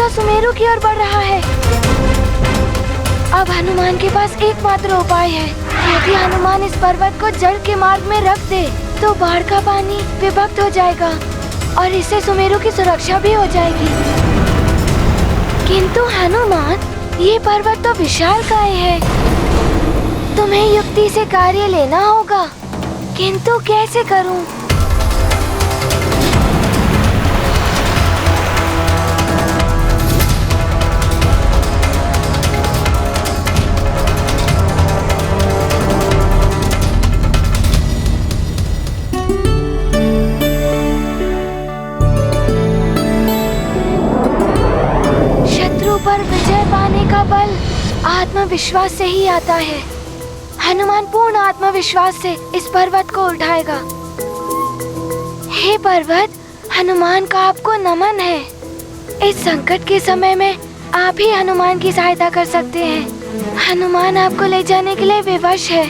तो सुमेरु की ओर बढ़ रहा है। अब हनुमान के पास एकमात्र उपाय है। यदि हनुमान इस पर्वत को जल के मार्ग में रख दे तो बाढ़ का पानी विभक्त हो जाएगा और इससे सुमेरु की सुरक्षा भी हो जाएगी। किंतु हनुमान, ये पर्वत तो विशालकाय है। तुम्हें युक्ति से कार्य लेना होगा, किंतु कैसे करूं? पर विजय पाने का बल आत्मविश्वास से ही आता है। हनुमान पूर्ण आत्मविश्वास से इस पर्वत को उठाएगा। हे पर्वत, हनुमान का आपको नमन है। इस संकट के समय में आप ही हनुमान की सहायता कर सकते हैं। हनुमान आपको ले जाने के लिए विवश है।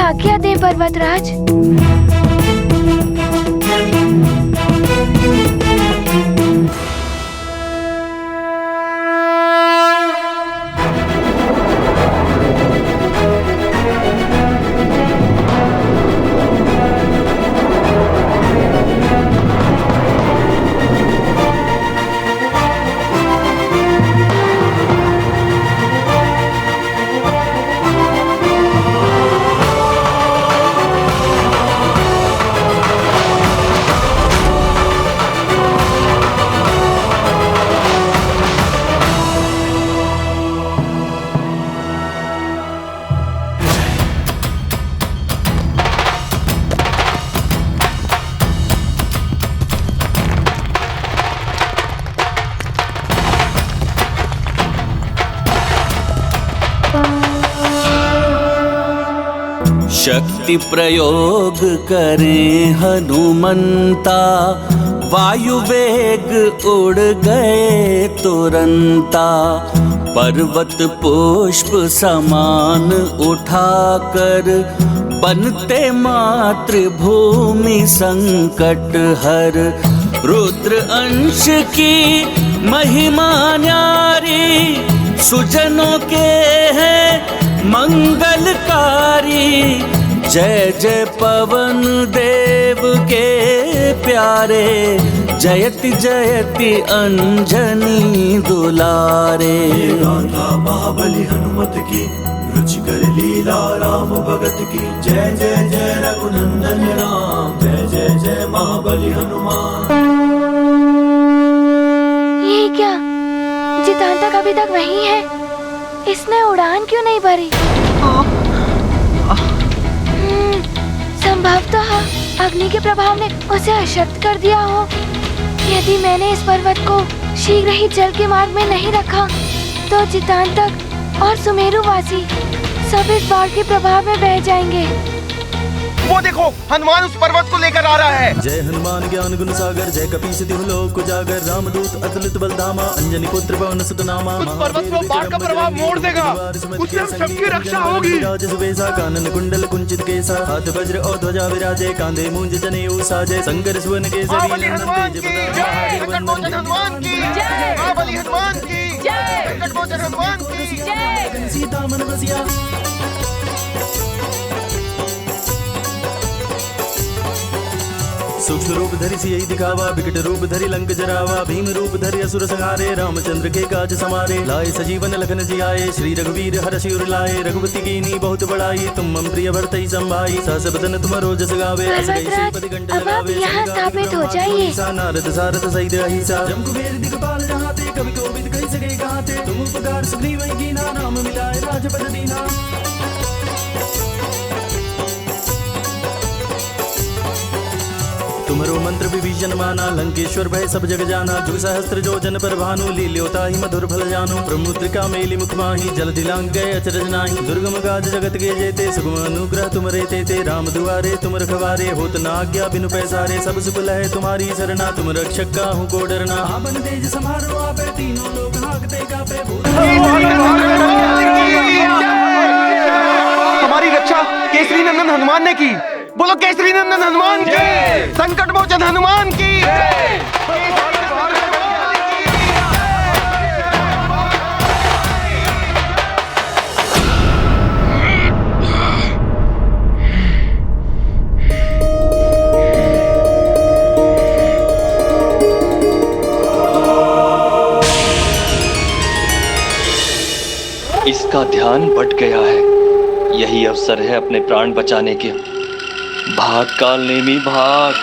आज्ञा दे पर्वतराज। शक्ति प्रयोग करें हनुमंता, वायु वेग उड़ गए तुरंता। पर्वत पुष्प समान उठाकर, बनते मातृभूमि संकट हर। रुद्र अंश की महिमा न्यारी, सुजनों के हैं मंगलकारी। जय जय पवन देव के प्यारे, जयति जयति अंजनी दुलारे। गाथा महाबली हनुमत की, रुचिकर लीला राम भगत की। जय जय जय रघुनंदन राम, जय जय जय महाबली हनुमान। ये क्या, जितांतक अभी तक वहीं है? इसने उड़ान क्यों नहीं भरी? संभवतः अग्नि के प्रभाव ने उसे अशक्त कर दिया हो। यदि मैंने इस पर्वत को शीघ्र ही जल के मार्ग में नहीं रखा तो जितांतक और सुमेरुवासी सब इस बाढ़ के प्रभाव में बह जाएंगे। वो देखो, हनुमान उस पर्वत को लेकर आ रहा है। जय हनुमान ज्ञान गुण सागर, जय कपीस तिहु लोक उजागर। रामदूत अतुलित बलधामा, अंजनी पुत्र पवन सुत नामा। उस पर्वत को बाढ़ का प्रभाव मोड़ देगा, उससे हम सबकी रक्षा होगी। राज सुबेसा, कानन कुंडल कुंचित केसा। हाथ वज्र और ध्वजा विराजे, कांधे मूंज जनेऊ साजे। संकर सुवन केसरी महाबली हनुमान की जय, संकटमोचन हनुमान की जय, महाबली हनुमान की जय, संकटमोचन हनुमान की जय। सीता मन बसिया, सूक्ष्म रूप धरि सियहि दिखावा, विकट रूप धरि लंक जरावा। भीम रूप धरि असुर संहारे, रामचंद्र के काज समारे। लाए सजीवन लखन जियाए, श्री रघुवीर हर्षि उर लाए। रघुपति कीनी बहुत बड़ाई, तुम मम प्रिय भरतहि संभाई। सहस बदन तुमरो जस गावे, अस गई श्रीपति कंठ लगावे। यहाँ स्थापित हो जाइए। नारद सारथ सहित अहिसा, जम कुबेर दिगपाल जहाते। कवि कोविद कहि सके गाते, तुम उपकार सुग्रीव कीना। नाम मिलाए राजपद दीना। तुम्हारो मंत्र विभीषण माना, लंकेश्वर भय सब जग जाना। जुग सहस्त्र जो जन पर भानु, लील्योता ही मधुर फल जानो। ब्रह्मुद्रिका मेली मुख माही, जल दिलांग गए अचरज नाही। दुर्गम काज जगत के जेते, सुगम अनुग्रह तुमरे तेते। राम दुआरे तुम रखवारे, होत न आज्ञा बिनु पैसारे। सब सुख लहे तुम्हारी सरना, तुम रक्षक काहू को डरना। आपन तेज समारो आपे, तीनों लोग हांकते कापे। हमारी रक्षा केसरी नंदन हनुमान ने की। बोलो केसरी नंदन हनुमान की, संकट मोचन हनुमान की। इसका ध्यान भटक गया है। यही अवसर है अपने प्राण बचाने के। भाग काल नेमी भाग।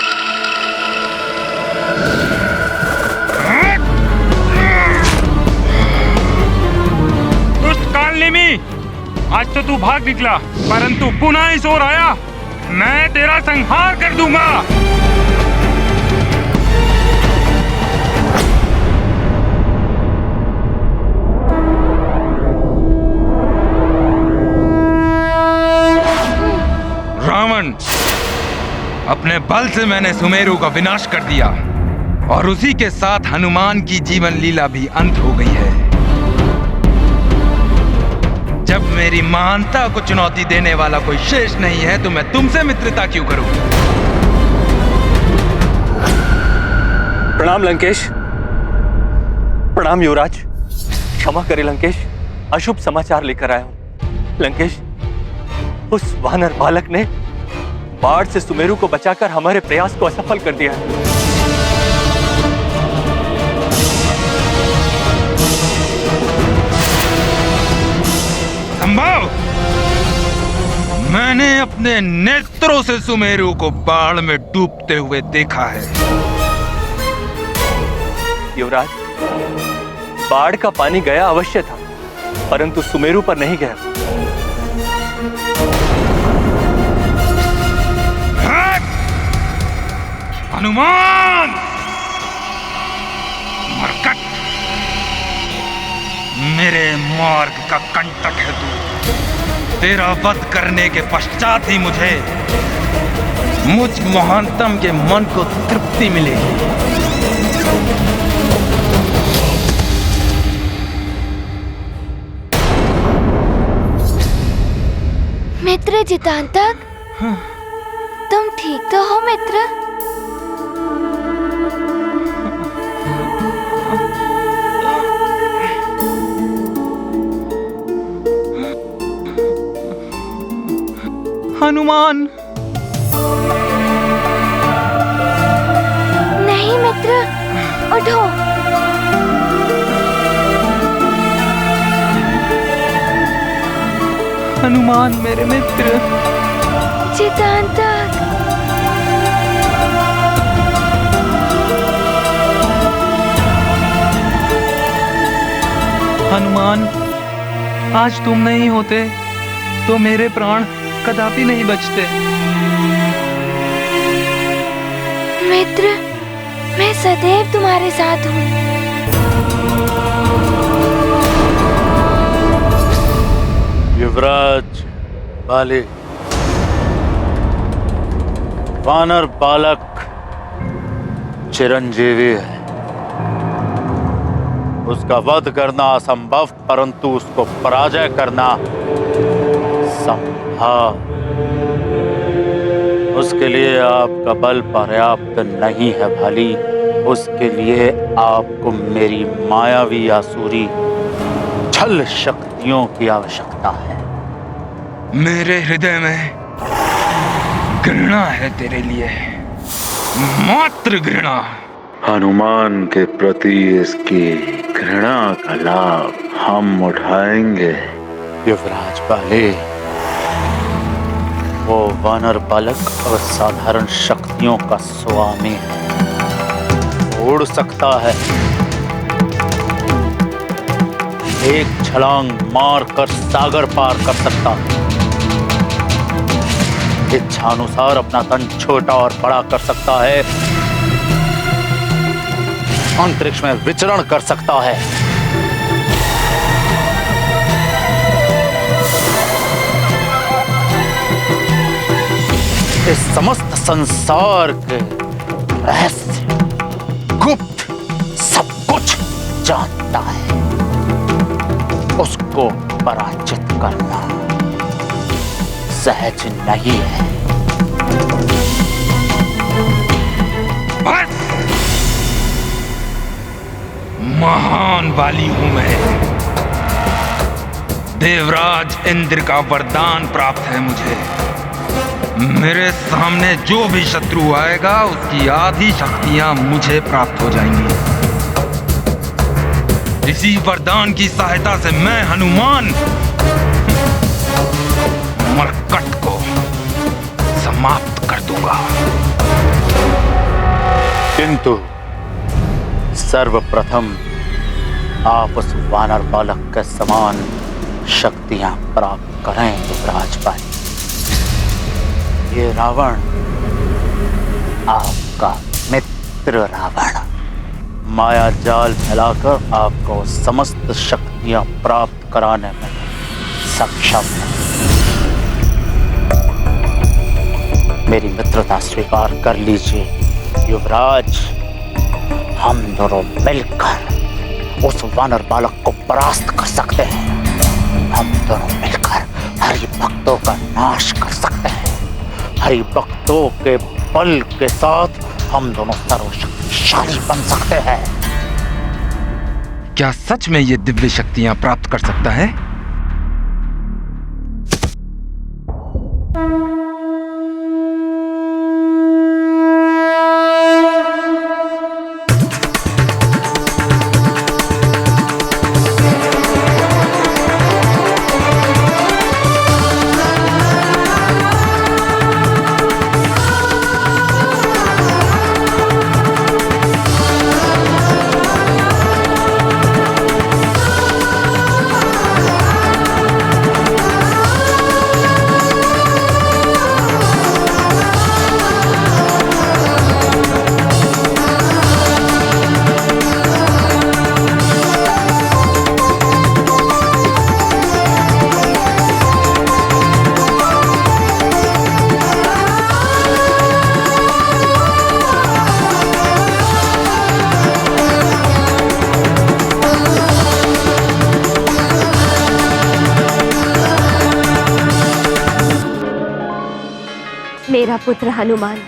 दुष्ट काल नेमी, आज तो तू भाग निकला, परंतु पुनः इस ओर आया, मैं तेरा संहार कर दूंगा। रावण, अपने बल से मैंने सुमेरु का विनाश कर दिया और उसी के साथ हनुमान की जीवन लीला भी अंत हो गई है। जब मेरी महानता को चुनौती देने वाला कोई शेष नहीं है तो मैं तुमसे मित्रता क्यों करूं? प्रणाम लंकेश। प्रणाम युवराज। क्षमा करे लंकेश, अशुभ समाचार लेकर आया हूं। लंकेश, उस वानर बालक ने बाढ़ से सुमेरु को बचाकर हमारे प्रयास को असफल कर दिया है। संभव? मैंने अपने नेत्रों से सुमेरु को बाढ़ में डूबते हुए देखा है। युवराज, बाढ़ का पानी गया अवश्य था, परंतु सुमेरु पर नहीं गया। हनुमान! मरकट! मेरे मार्ग का कंटक है तू। तेरा वध करने के पश्चात ही मुझे मुझ महानतम के मन को तृप्ति मिलेगी। मित्र जितांतक, तुम ठीक तो हो मित्र? हनुमान! नहीं मित्र, उठो। हनुमान मेरे मित्र। जितांतक। हनुमान, आज तुम नहीं होते तो मेरे प्राण कदापि नहीं बचते। मित्र, मैं सदैव तुम्हारे साथ हूँ। युवराज बाले, वानर बालक चिरंजीवी है। उसका वध करना असंभव, परंतु उसको पराजय करना संभव। उसके लिए आपका बल पर्याप्त नहीं है भाली। उसके लिए आपको मेरी मायावी आसुरी छल शक्तियों की आवश्यकता है। मेरे हृदय में घृणा है तेरे लिए, मात्र घृणा। हनुमान के प्रति इसकी घृणा का लाभ हम उठाएंगे। युवराज बाले, वो वानर बालक असाधारण शक्तियों का स्वामी है। उड़ सकता है, एक छलांग मारकर सागर पार कर सकता है। इच्छानुसार अपना तन छोटा और बड़ा कर सकता है, अंतरिक्ष में विचरण कर सकता है। इस समस्त संसार के रहस्य गुप्त सब कुछ जानता है। उसको पराजित करना सहज नहीं है। बस! महान वाली हूं मैं। देवराज इंद्र का वरदान प्राप्त है मुझे। मेरे सामने जो भी शत्रु आएगा उसकी आधी शक्तियां मुझे प्राप्त हो जाएंगी। इसी वरदान की सहायता से मैं हनुमान मरकट को समाप्त कर दूंगा। किंतु सर्वप्रथम आप उस वानर बालक के समान शक्तियां प्राप्त करें युवराज भाई। ये रावण आपका मित्र रावण माया जाल फैलाकर आपको समस्त शक्तियां प्राप्त कराने में सक्षम है। मेरी मित्रता स्वीकार कर लीजिए युवराज। हम दोनों मिलकर उस वानर बालक को परास्त कर सकते हैं। हम दोनों मिलकर हरि भक्तों का नाश कर सकते हैं। हरि भक्तों के बल के साथ हम दोनों सर्वशक्तिशाली बन सकते हैं। क्या सच में ये दिव्य शक्तियां प्राप्त कर सकता है? मेरा पुत्र हनुमान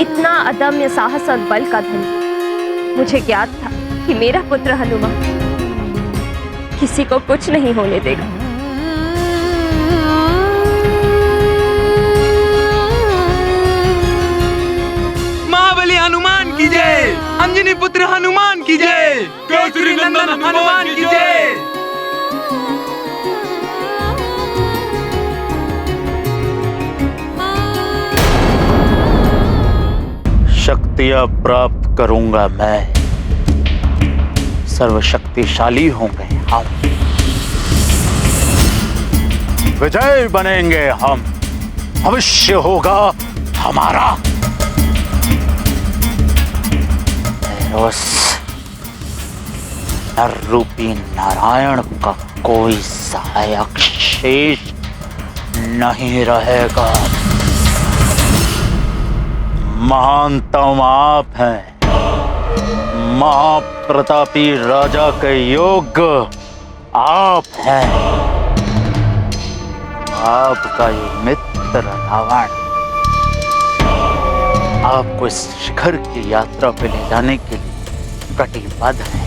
इतना अदम्य साहस और बल का धनी। मुझे ज्ञात था कि मेरा पुत्र हनुमान किसी को कुछ नहीं होने देगा। महाबली हनुमान की जय। अंजनी पुत्र हनुमान की जय। केसरी नंदन हनुमान की जय। शक्तियां प्राप्त करूंगा मैं। सर्वशक्तिशाली होंगे हम। विजय बनेंगे हम। भविष्य होगा हमारा। उस नर रूपी नारायण का कोई सहायक शेष नहीं रहेगा। महानतम आप हैं। महाप्रतापी राजा के योग्य आप हैं। आपका ये मित्र रावण आपको इस शिखर की यात्रा पे ले जाने के लिए कटिबद्ध है।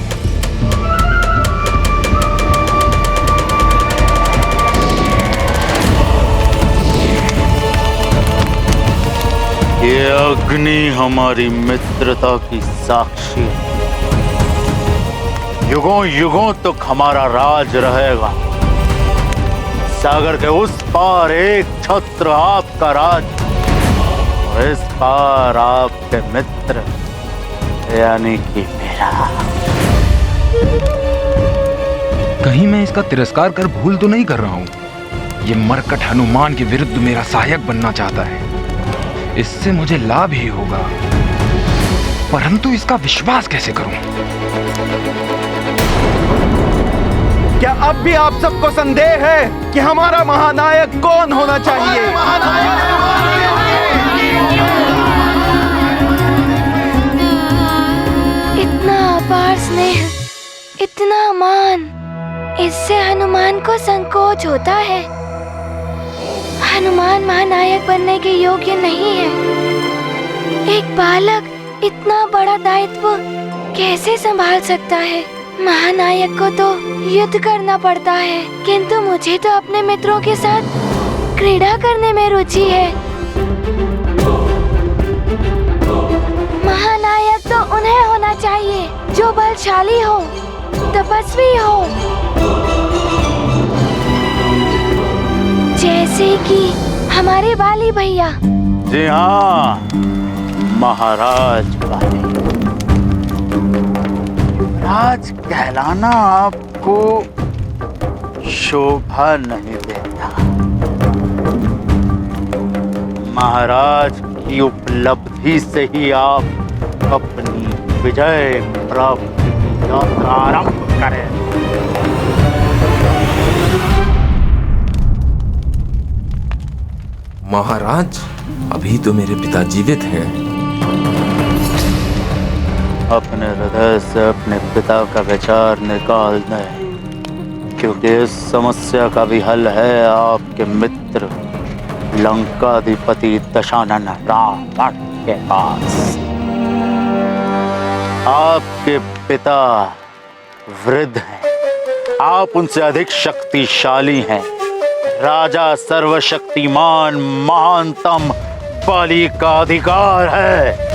ये अग्नि हमारी मित्रता की साक्षी है। युगों युगों तक हमारा राज रहेगा। सागर के उस पार एक छत्र आपका राज, और इस पार आपके मित्र यानी कि मेरा। कहीं मैं इसका तिरस्कार कर भूल तो नहीं कर रहा हूं? ये मरकट हनुमान के विरुद्ध मेरा सहायक बनना चाहता है। इससे मुझे लाभ ही होगा, परंतु इसका विश्वास कैसे करूं? क्या अब भी आप सबको संदेह है कि हमारा महानायक कौन होना चाहिए? इतना अपार स्नेह, इतना मान, इससे हनुमान को संकोच होता है। हनुमान महानायक बनने के योग्य नहीं है। एक बालक इतना बड़ा दायित्व कैसे संभाल सकता है? महानायक को तो युद्ध करना पड़ता है, किंतु मुझे तो अपने मित्रों के साथ क्रीड़ा करने में रुचि है। महानायक तो उन्हें होना चाहिए जो बलशाली हो, तपस्वी हो, जैसे कि हमारे बाली भैया। जी हाँ महाराज बाली। राज कहलाना आपको शोभा नहीं देता। महाराज की उपलब्धि से ही आप अपनी विजय प्राप्ति की यात्रा आरंभ करें। महाराज, अभी तो मेरे पिता जीवित हैं। अपने हृदय से अपने पिता का विचार निकाल दें, क्योंकि इस समस्या का भी हल है आपके मित्र लंकाधिपति दशानन रावण के पास। आपके पिता वृद्ध हैं, आप उनसे अधिक शक्तिशाली हैं। राजा सर्वशक्तिमान महानतम बाली का अधिकार है।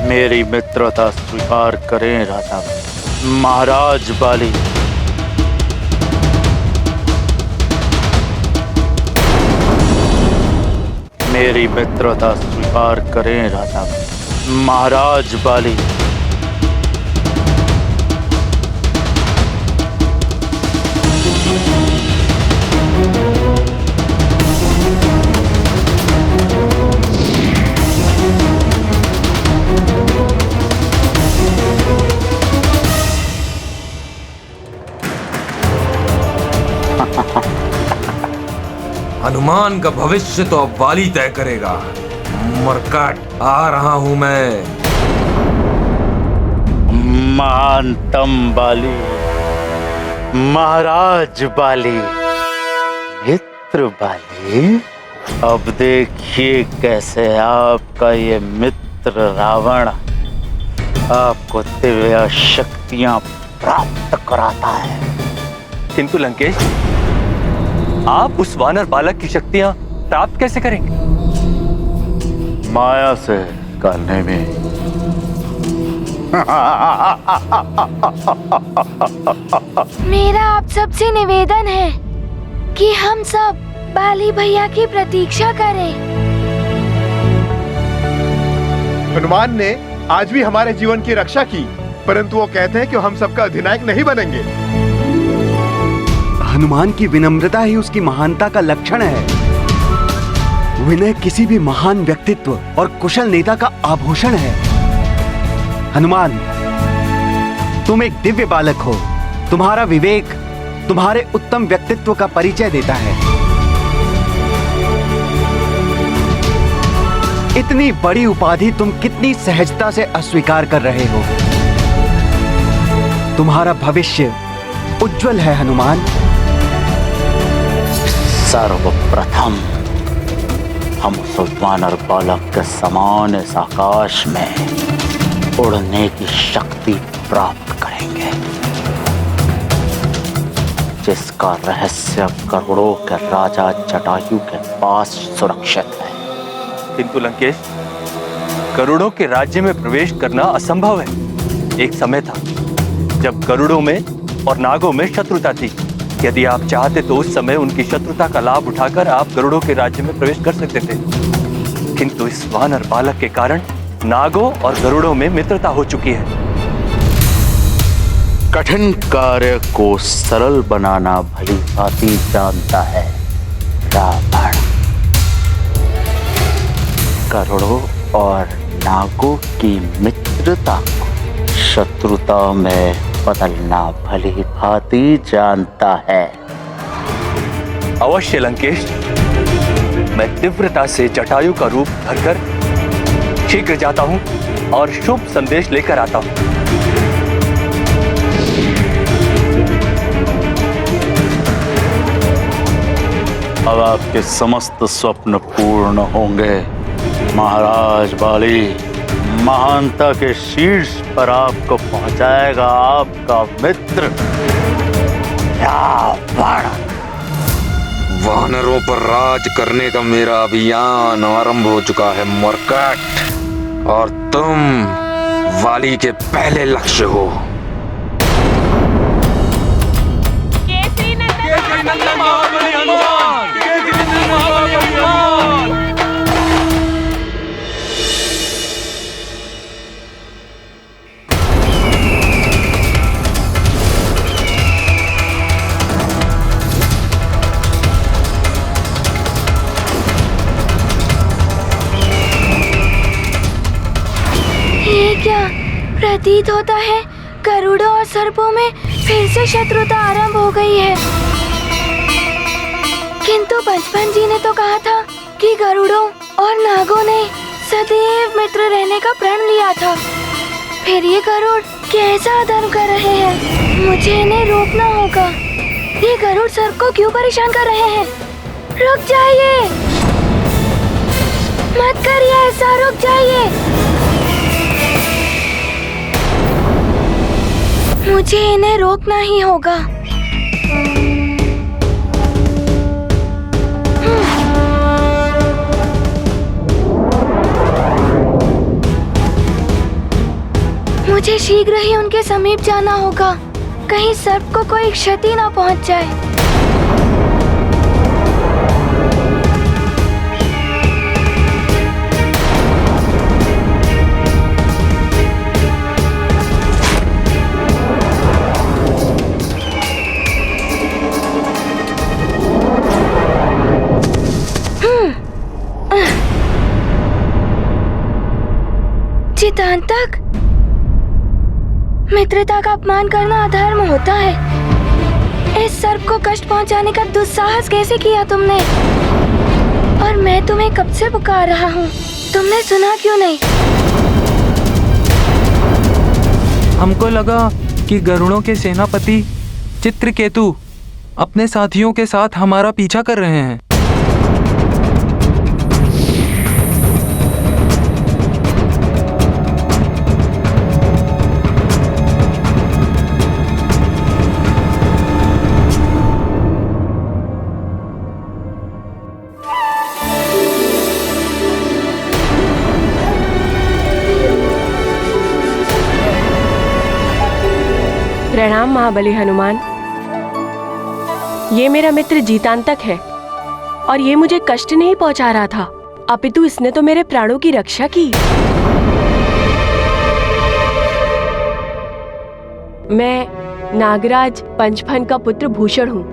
मेरी मित्रता स्वीकार करें राजा महाराज बाली। मेरी मित्रता स्वीकार करें राजा महाराज बाली। हनुमान का भविष्य तो अब बाली तय करेगा। मरकट, आ रहा हूं मैं। महानतम बाली, महाराज बाली, मित्र बाली, अब देखिए कैसे आपका ये मित्र रावण आपको दिव्य शक्तियां प्राप्त कराता है। किंतु लंकेश, आप उस वानर बालक की शक्तियां प्राप्त कैसे करेंगे? माया से करने में। मेरा आप सबसे निवेदन है कि हम सब बाली भैया की प्रतीक्षा करें। हनुमान ने आज भी हमारे जीवन की रक्षा की, परंतु वो कहते हैं कि हम सबका अधिनायक नहीं बनेंगे। हनुमान की विनम्रता ही उसकी महानता का लक्षण है। विनय किसी भी महान व्यक्तित्व और कुशल नेता का आभूषण है। हनुमान, तुम एक दिव्य बालक हो। तुम्हारा विवेक तुम्हारे उत्तम व्यक्तित्व का परिचय देता है। इतनी बड़ी उपाधि तुम कितनी सहजता से अस्वीकार कर रहे हो। तुम्हारा भविष्य उज्जवल है हनुमान। सर्वप्रथम हम उस वानर बालक के समान इस आकाश में उड़ने की शक्ति प्राप्त करेंगे, जिसका रहस्य करोड़ों के राजा जटायु के पास सुरक्षित है। किंतु लंकेश, गरुड़ों के राज्य में प्रवेश करना असंभव है। एक समय था जब गरुड़ों में और नागों में शत्रुता थी। यदि आप चाहते तो उस समय उनकी शत्रुता का लाभ उठाकर आप गरुड़ों के राज्य में प्रवेश कर सकते थे, किंतु इस वानर बालक के कारण नागों और गरुड़ों में मित्रता हो चुकी है। कठिन कार्य को सरल बनाना भली भांति जानता है रावण करोड़ों और नागों की मित्रता को शत्रुता में बदलना भली भांति जानता है। अवश्य लंकेश, मैं तीव्रता से जटायु का रूप धरकर शीघ्र जाता हूं और शुभ संदेश लेकर आता हूं। अब आपके समस्त स्वप्न पूर्ण होंगे महाराज बाली। महानता के शीर्ष पर आपको पहुंचाएगा आपका मित्र रावण। वानरों पर राज करने का मेरा अभियान आरंभ हो चुका है मरकट, और तुम वाली के पहले लक्ष्य हो। क्या प्रतीत होता है गरुड़ों और सर्पों में फिर से शत्रुता आरंभ हो गई है। किंतु बचपन जी ने तो कहा था कि गरुड़ों और नागों ने सदैव मित्र रहने का प्रण लिया था। फिर ये गरुड़ कैसा अधर्म कर रहे हैं? मुझे इन्हें रोकना होगा। ये गरुड़ सर्प को क्यों परेशान कर रहे हैं? रुक जाइए, मत करिए ऐसा, रुक जाइए। मुझे इन्हें रोकना ही होगा। मुझे शीघ्र ही उनके समीप जाना होगा, कहीं सर्प को कोई क्षति ना पहुंच जाए। चितांतक, मित्रता का अपमान करना अधर्म होता है। इस सर्प को कष्ट पहुंचाने का दुस्साहस कैसे किया तुमने? और मैं तुम्हें कब से पुकार रहा हूँ, तुमने सुना क्यों नहीं? हमको लगा कि गरुड़ों के सेनापति चित्रकेतु अपने साथियों के साथ हमारा पीछा कर रहे हैं। प्रणाम महाबली हनुमान। ये मेरा मित्र जीतांतक है और ये मुझे कष्ट नहीं पहुंचा रहा था, अपितु इसने तो मेरे प्राणों की रक्षा की। मैं नागराज पंचफन का पुत्र भूषण हूँ।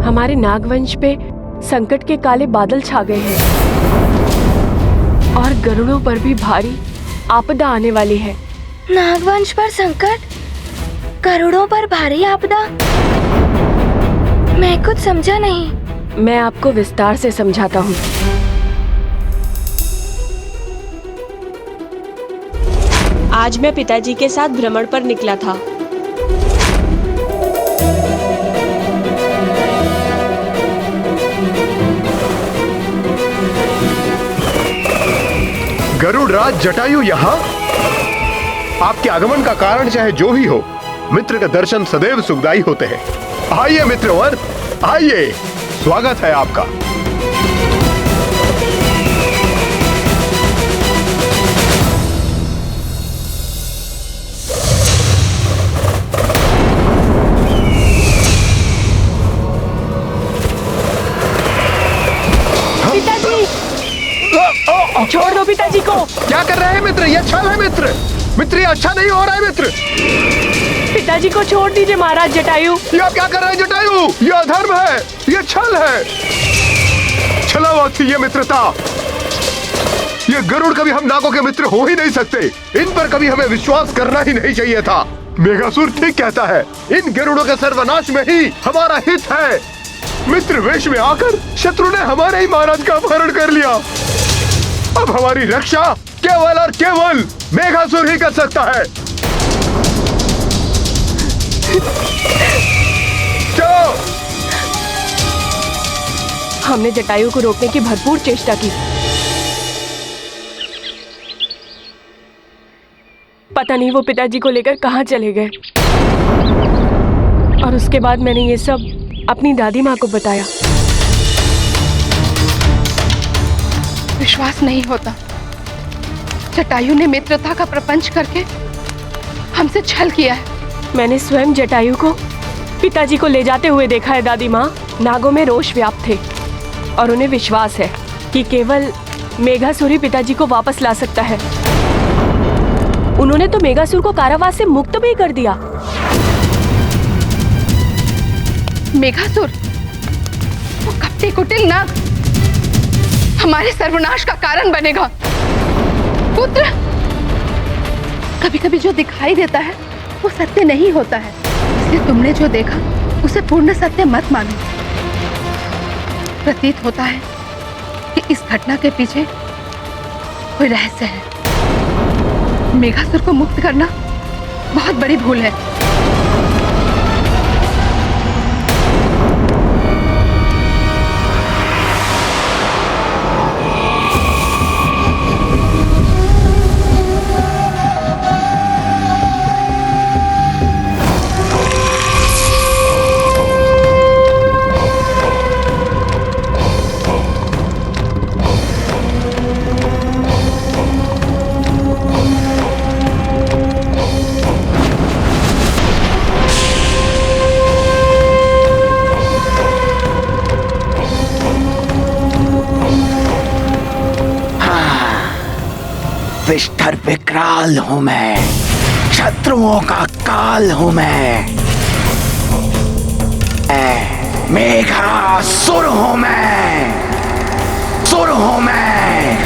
हमारे नागवंश पे संकट के काले बादल छा गए हैं और गरुड़ों पर भी भारी आपदा आने वाली है। नागवंश पर संकट, गरुड़ों पर भारी आपदा? मैं कुछ समझा नहीं। मैं आपको विस्तार से समझाता हूँ। आज मैं पिताजी के साथ भ्रमण पर निकला था। गरुड़ राज जटायु यहाँ? आपके आगमन का कारण चाहे जो भी हो, मित्र का दर्शन सदैव सुखदायी होते हैं। आइए मित्रवर, आइए, स्वागत है आपका। पिताजी, छोड़ दो पिताजी को। क्या कर रहे हैं मित्र? यह छल है मित्र। मित्र ये अच्छा नहीं हो रहा है मित्र। पिताजी को छोड़ दीजिए महाराज जटायु। ये आप क्या कर रहे हैं जटायु? ये अधर्म है, ये छल है, छलावत थी ये मित्रता। ये गरुड़ कभी हम नागों के मित्र हो ही नहीं सकते। इन पर कभी हमें विश्वास करना ही नहीं चाहिए था। मेघासुर ठीक कहता है, इन गरुड़ों के सर्वनाश में ही हमारा हित है। मित्र वेश में आकर शत्रु ने हमारे ही महाराज का अपहरण कर लिया। अब हमारी रक्षा केवल और केवल मेघासुर ही कर सकता है। क्यों? हमने जटायु को रोकने की भरपूर चेष्टा की। पता नहीं वो पिताजी को लेकर कहाँ चले गए। और उसके बाद मैंने ये सब अपनी दादी माँ को बताया। विश्वास नहीं होता, जटायु ने मित्रता का प्रपंच करके हमसे छल किया है। मैंने स्वयं जटायु को पिताजी को ले जाते हुए देखा है दादी माँ। नागों में रोष व्याप्त थे और उन्हें विश्वास है कि केवल मेघासुर ही पिताजी को वापस ला सकता है। उन्होंने तो मेघासुर को कारावास से मुक्त भी कर दिया। मेघासुर, वो कपटी कुटिल नाग हमारे सर्वनाश का कारण बनेगा। पुत्र, कभी कभी जो दिखाई देता है वो सत्य नहीं होता है, इसलिए तुमने जो देखा उसे पूर्ण सत्य मत मानो। प्रतीत होता है कि इस घटना के पीछे कोई रहस्य है। मेघासुर को मुक्त करना बहुत बड़ी भूल है। विष्ठर विकराल हूं मैं, शत्रुओं का काल हूं मैं। मेघासुर हूं मैं, सुर हूं मैं,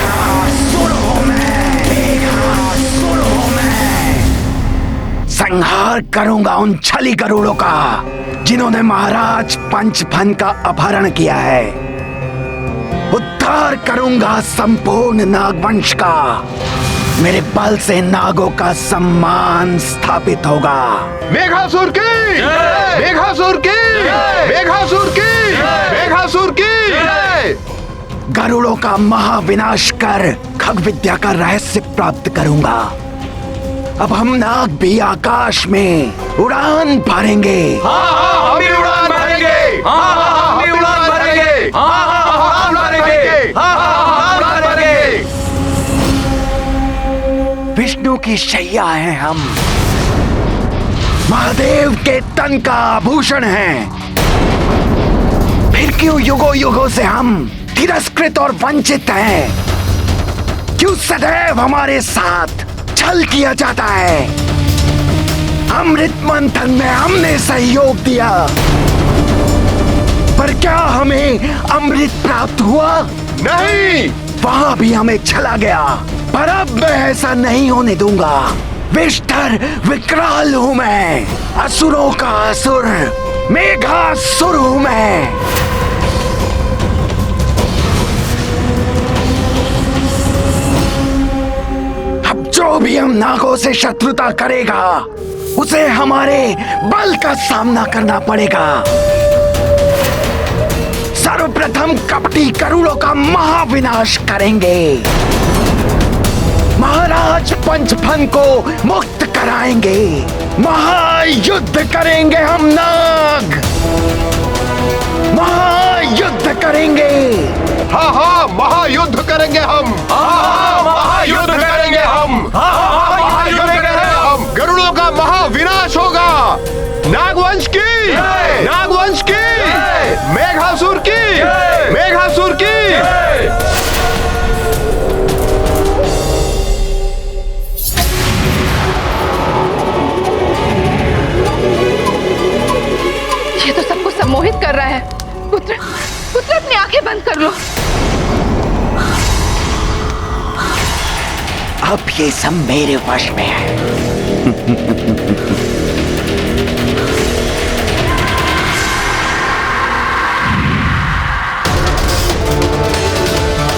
सुर हूं मैं, मेघासुर हूं मैं। संहार करूंगा उन छली गरुड़ों का जिन्होंने महाराज पंचफन का अपहरण किया है। उद्धार करूंगा संपूर्ण नागवंश का। मेरे बल से नागों का सम्मान स्थापित होगा। मेघासुर की, मेघासुर की, मेघासुर की, मेघासुर की। गरुड़ों का महाविनाश कर खग विद्या का रहस्य प्राप्त करूंगा। अब हम नाग भी आकाश में उड़ान भरेंगे। हम भी उड़ान भरेंगे। हम भी उड़ान भरेंगे। उड़ान भरेंगे। उड़ान भरेंगे। विष्णु की शैया हैं हम, महादेव के तन का आभूषण हैं। फिर क्यों युगों युगों से हम तिरस्कृत और वंचित हैं? क्यों सदैव हमारे साथ छल किया जाता है? अमृत मंथन में हमने सहयोग दिया, पर क्या हमें अमृत प्राप्त हुआ? नहीं, वहां भी हमें छला गया। पर अब मैं ऐसा नहीं होने दूंगा। विष्ठर विकराल हूं मैं, असुरों का असुर, मेघासुर हूं मैं। अब जो भी हम नागों से शत्रुता करेगा उसे हमारे बल का सामना करना पड़ेगा। सर्वप्रथम कपटी गरुड़ों का महाविनाश करेंगे। महाराज पंचफन को मुक्त कराएंगे। महायुद्ध करेंगे हम नाग, महायुद्ध करेंगे। हाँ हाँ, महायुद्ध करेंगे हम। हाँ, महायुद्ध करेंगे हम। महायुद्ध करेंगे हम। गरुड़ों का महाविनाश होगा। नागवंश की, नागवंश की, मेघासुर की, मेघासुर की। अब ये सब मेरे वश में है।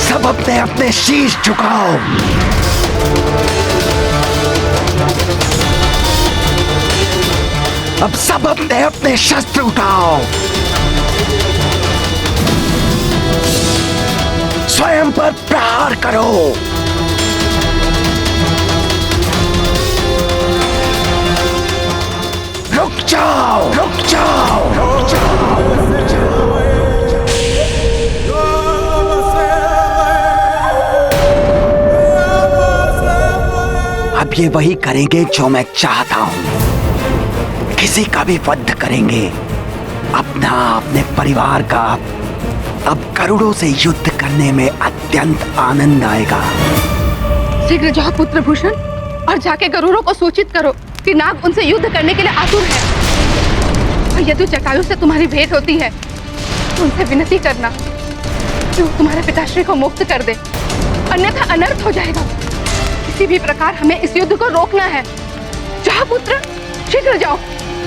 सब अपने अपने शीश झुकाओ। अब सब अपने अपने शस्त्र उठाओ। स्वयं पर प्रहार करो। रुक जाओ, रुक जाओ, रुक जाओ, रुक जाओ। अब ये वही करेंगे जो मैं चाहता हूं। किसी का भी वध करेंगे। अपना, अपने परिवार का। अब गरुड़ों से युद्ध करने में अत्यंत आनंद आएगा। शीघ्र जाओ पुत्रभूषण और जाके गरुड़ों को सूचित करो कि नाग उनसे युद्ध करने के लिए आतुर है। और यदि जटायु से तुम्हारी भेंट होती है तो उनसे विनती करना कि वो तुम्हारे पिताश्री को मुक्त कर दे, अन्यथा अनर्थ हो जाएगा। किसी भी प्रकार हमें इस युद्ध को रोकना है। जाओ पुत्र, शीघ्र जाओ।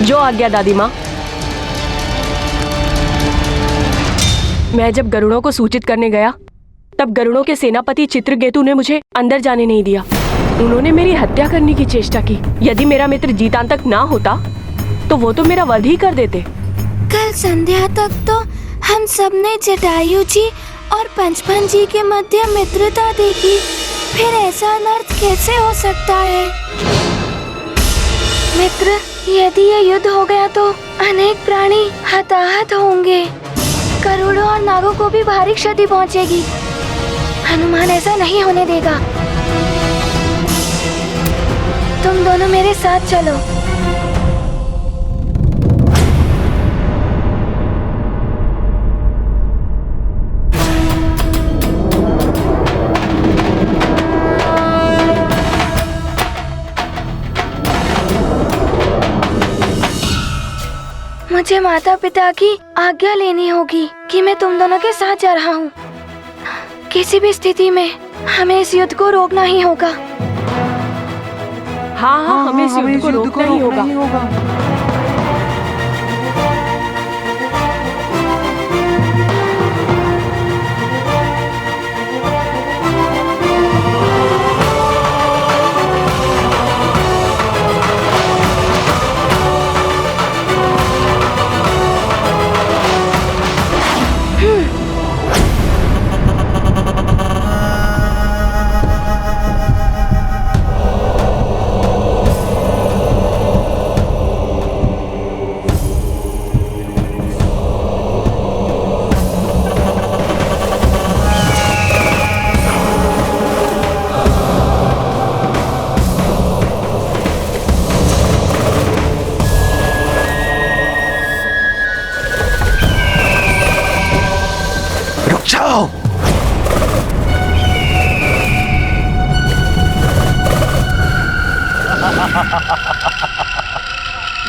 जो आज्ञा दादी माँ। मैं जब गरुड़ों को सूचित करने गया तब गरुड़ों के सेनापति चित्रकेतु ने मुझे अंदर जाने नहीं दिया। उन्होंने मेरी हत्या करने की चेष्टा की। यदि मेरा मित्र जीतांतक ना होता तो वो तो मेरा वध ही कर देते। कल संध्या तक तो हम सबने जटायु जी और पंचफन जी के मध्य मित्रता देखी, फिर ऐसा अनर्थ कैसे हो सकता है? मित्र, यदि ये युद्ध हो गया तो अनेक प्राणी हताहत होंगे। करोड़ों और नागों को भी भारी क्षति पहुंचेगी। हनुमान ऐसा नहीं होने देगा। तुम दोनों मेरे साथ चलो। मुझे माता पिता की आज्ञा लेनी होगी कि मैं तुम दोनों के साथ जा रहा हूँ। किसी भी स्थिति में हमें इस युद्ध को रोकना ही होगा। हाँ, हमें इस युद्ध को रोकना ही होगा।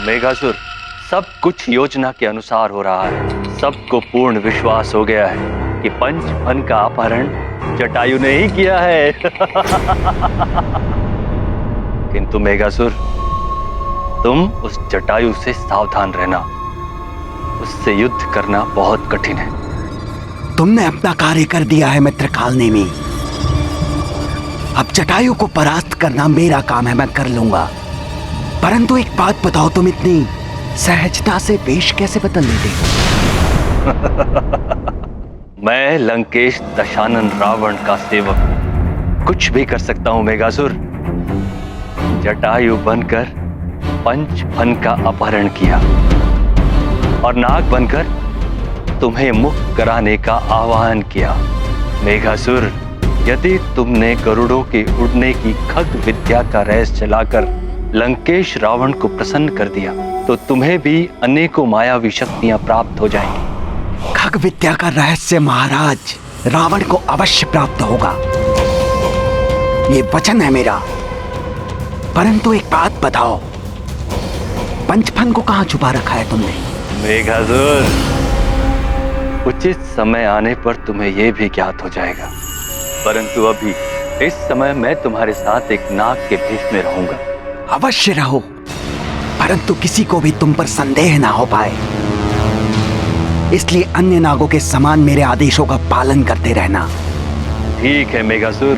मेघासुर, सब कुछ योजना के अनुसार हो रहा है। सबको पूर्ण विश्वास हो गया है कि पंचफन का अपहरण जटायु ने ही किया है। किंतु मेघासुर, तुम उस जटायु से सावधान रहना। उससे युद्ध करना बहुत कठिन है। तुमने अपना कार्य कर दिया है मित्र कालनेमी। अब जटायु को परास्त करना मेरा काम है, मैं कर लूंगा। परंतु एक बात बताओ, तुम इतनी सहजता से वेश कैसे बदल लेते हो? मैं लंकेश दशानन रावण का सेवक हूं। कुछ भी कर सकता हूं मेघासुर। जटायु बनकर पंचफन का अपहरण किया और नाग बनकर तुम्हें मुक्त कराने का आह्वान किया। मेघासुर, यदि तुमने गरुड़ों के उड़ने की खग विद्या का रहस्य चलाकर लंकेश रावण को प्रसन्न कर दिया तो तुम्हें भी अनेकों मायावी शक्तियां प्राप्त हो जाएंगी। खग विद्या का रहस्य महाराज रावण को अवश्य प्राप्त होगा, ये वचन है मेरा। परंतु एक बात बताओ, पंचफन को कहां छुपा रखा है तुमने? मेघासुर, उचित समय आने पर तुम्हें यह भी ज्ञात हो जाएगा। परंतु अभी इस समय मैं तुम्हारे साथ एक नाग के भेष में रहूंगा। अवश्य रहो, परंतु किसी को भी तुम पर संदेह ना हो पाए, इसलिए अन्य नागों के समान मेरे आदेशों का पालन करते रहना। ठीक है मेघासुर।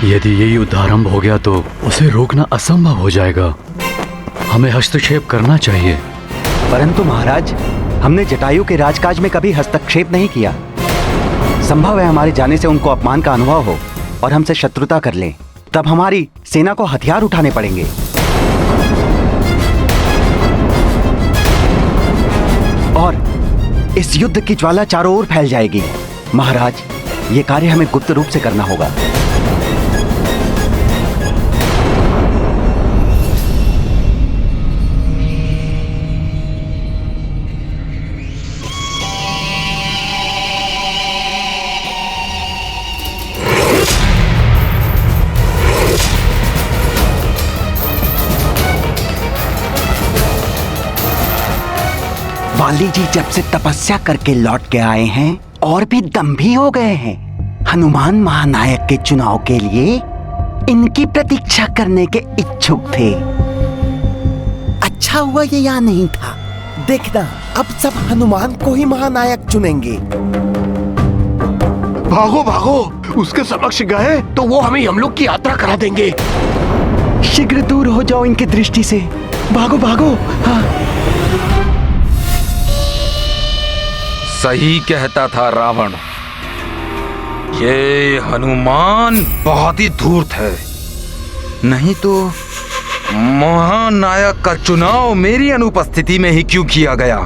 यदि ये युद्ध आरंभ हो गया तो उसे रोकना असंभव हो जाएगा। हमें हस्तक्षेप करना चाहिए। परंतु महाराज, हमने जटायु के राजकाज में कभी हस्तक्षेप नहीं किया। संभव है हमारे जाने से उनको अपमान का अनुभव हो और हमसे शत्रुता कर लें, तब हमारी सेना को हथियार उठाने पड़ेंगे। और इस युद्ध की ज्वाला चारों ओर फैल जाएगी। महाराज, ये कार्य हमें गुप्त रूप से करना होगा। वाली जी जब से तपस्या करके लौट के आए हैं और भी दम्भी हो गए हैं। हनुमान महानायक के चुनाव के लिए इनकी प्रतीक्षा करने के इच्छुक थे। अच्छा हुआ ये यहाँ नहीं था। देखना, अब सब हनुमान को ही महानायक चुनेंगे। भागो भागो, उसके समक्ष गए तो वो हमें यमलोक की यात्रा करा देंगे। शीघ्र दूर हो जाओ इनकी दृष्टि से। भागो भागो। हाँ। सही कहता था रावण, ये हनुमान बहुत ही धूर्त है। नहीं तो महानायक का चुनाव मेरी अनुपस्थिति में ही क्यों किया गया?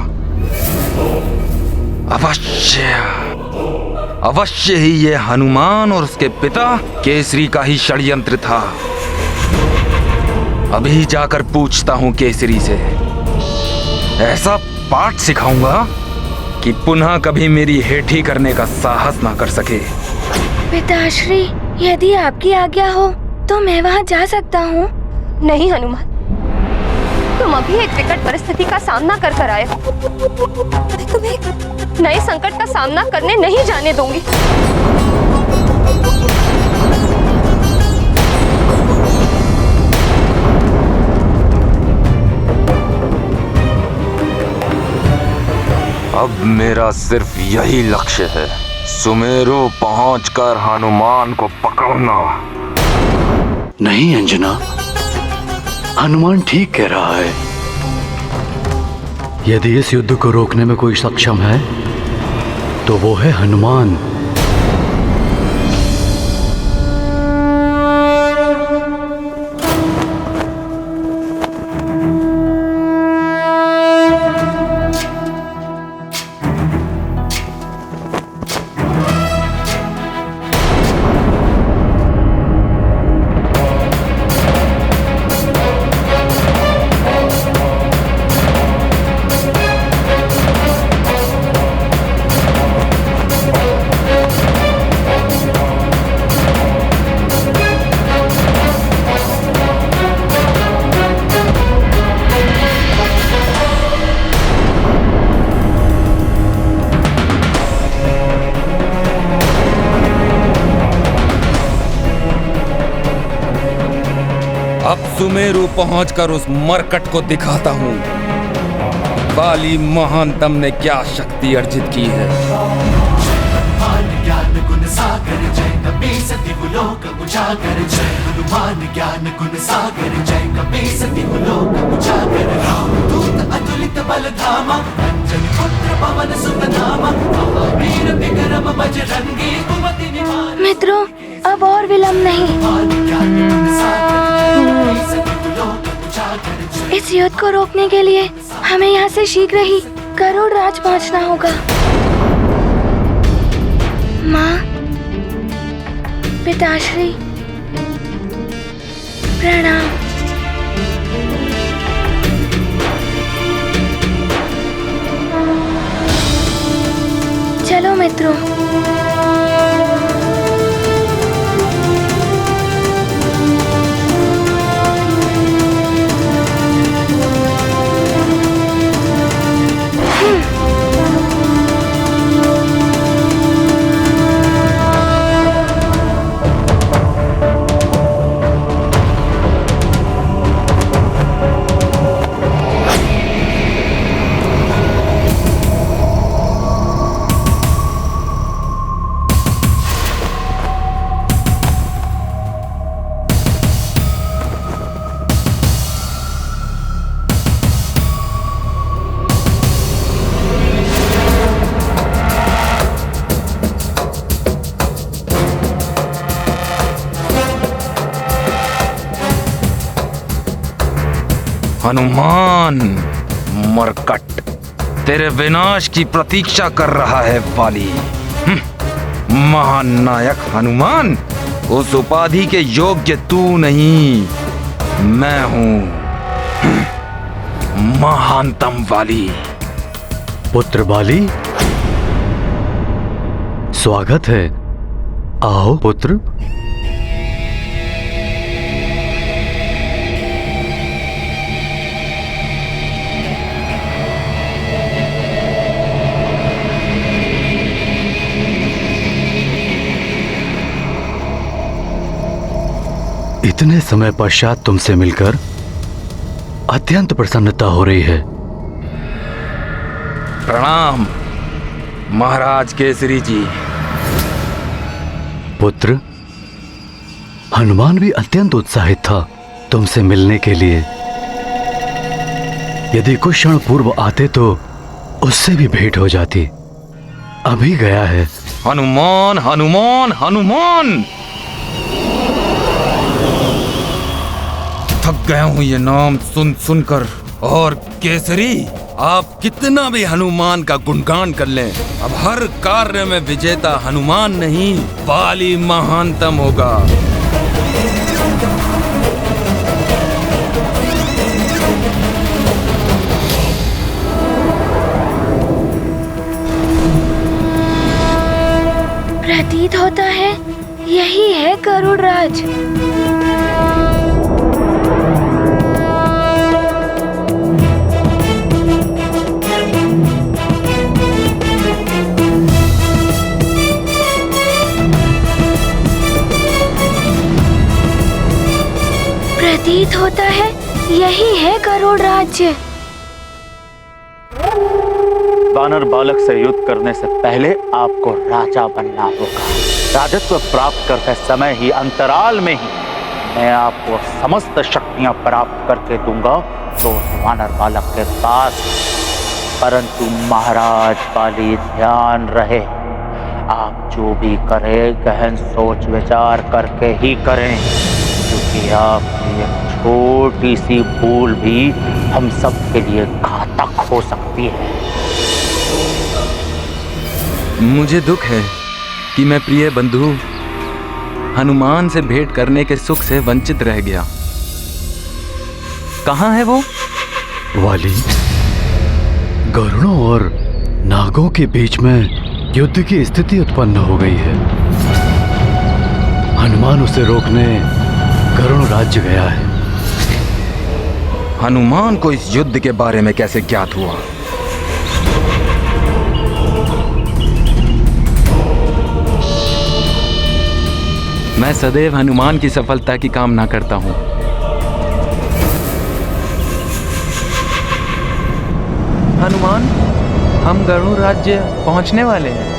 अवश्य ही ये हनुमान और उसके पिता केसरी का ही षड्यंत्र था। अभी जाकर पूछता हूँ केसरी से, ऐसा पाठ सिखाऊंगा कि पुनः कभी मेरी हेठी करने का साहस ना कर सके। पिताश्री, यदि आपकी आज्ञा हो तो मैं वहाँ जा सकता हूँ। नहीं हनुमान, तुम अभी एक विकट परिस्थिति का सामना कर आए हो। मैं तुम्हें एक नए संकट का सामना करने नहीं जाने दूंगी। अब मेरा सिर्फ यही लक्ष्य है, सुमेरु पहुंचकर हनुमान को पकड़ना। नहीं अंजना, हनुमान ठीक कह रहा है। यदि इस युद्ध को रोकने में कोई सक्षम है तो वो है हनुमान। अब सुमेरु पहुंचकर उस मरकट को दिखाता हूं, बाली महानतम ने क्या शक्ति अर्जित की है। ज्ञान गुण सागर जय कपीसति लोक उजागर, जय हनुमान ज्ञान गुण सागर जय कपीसति लोक उजागर। रामदूत अतुलित बल धामा, अंजनी पुत्र पवन सुत नामा, महावीर विक्रम बजरंगी कुमति निवार। मित्रों, अब और विलंब नहीं। इस युद्ध को रोकने के लिए हमें यहाँ से शीघ्र ही गरुड़ राज पहुँचना होगा। माँ, पिताश्री, प्रणाम। मित्रों। हनुमान मरकट, तेरे विनाश की प्रतीक्षा कर रहा है वाली। महानायक हनुमान, उस उपाधि के योग्य तू नहीं, मैं हूं महानतम वाली। पुत्र बाली, स्वागत है। आओ पुत्र। इतने समय पश्चात तुमसे मिलकर अत्यंत प्रसन्नता हो रही है। प्रणाम महाराज केसरी जी। पुत्र, हनुमान भी अत्यंत उत्साहित था तुमसे मिलने के लिए। यदि कुछ क्षण पूर्व आते तो उससे भी भेंट हो जाती। अभी गया है। हनुमान हनुमान हनुमान, थक गया हूं ये नाम सुन सुनकर। और केसरी, आप कितना भी हनुमान का गुणगान कर लें, अब हर कार्य में विजेता हनुमान नहीं, बाली महानतम होगा। प्रतीत होता है यही है गरुड़ राज। प्रतीत होता है यही है गरुड़ राज्य। वानर बालक से युद्ध करने से पहले आपको राजा बनना होगा। राजत्व प्राप्त करते समय ही, अंतराल में ही, मैं आपको समस्त शक्तियां प्राप्त करके दूंगा तो वानर बालक के पास। परंतु महाराज बाली, ध्यान रहे, आप जो भी करें गहन सोच विचार करके ही करें, क्योंकि आपकी एक छोटी सी भूल भी हम सब के लिए घातक हो सकती है। मुझे दुख है कि मैं प्रिय बंधु हनुमान से भेंट करने के सुख से वंचित रह गया। कहाँ है वो? वाली, गरुड़ों और नागों के बीच में युद्ध की स्थिति उत्पन्न हो गई है। हनुमान उसे रोकने गरुड़ राज्य गया है। हनुमान को इस युद्ध के बारे में कैसे ज्ञात हुआ? मैं सदैव हनुमान की सफलता की कामना करता हूं। हनुमान, हम गरुड़ राज्य पहुंचने वाले हैं।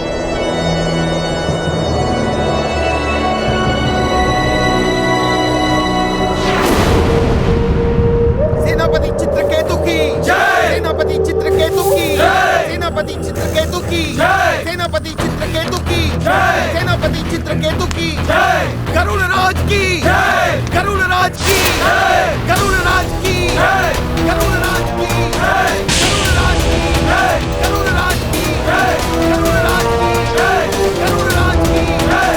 सेनापति चित्रकेतु की जय। सेनापति चित्रकेतु की जय। सेनापति चित्रकेतु की जय। सेनापति चित्रकेतु की जय। सेनापति चित्रकेतु की जय। गरुड़ राज की जय। गरुड़ राज की जय। गरुड़ राज की जय। गरुड़ राज की जय। गरुड़ राज की जय। गरुड़ राज की जय। गरुड़ राज की जय।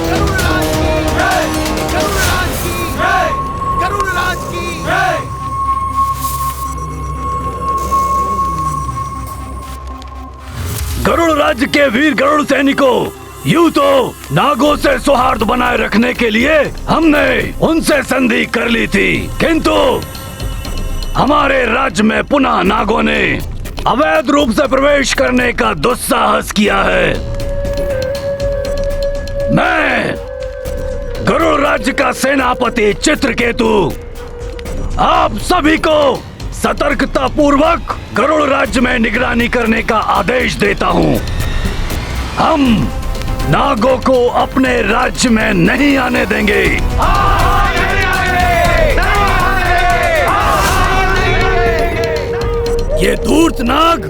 गरुड़ राज की जय। गरुड़ राज की जय। गरुड़ राज की जय। गरुड़ राज की जय। गरुड़ राज्य के वीर गरुड़ सैनिकों, यूं तो नागों से सौहार्द बनाए रखने के लिए हमने उनसे संधि कर ली थी, किंतु हमारे राज्य में पुनः नागों ने अवैध रूप से प्रवेश करने का दुस्साहस किया है। मैं गरुड़ राज्य का सेनापति चित्रकेतु आप सभी को सतर्कता पूर्वक गरुड़ राज्य में निगरानी करने का आदेश देता हूँ। हम नागों को अपने राज्य में नहीं आने देंगे। ये धूर्त नाग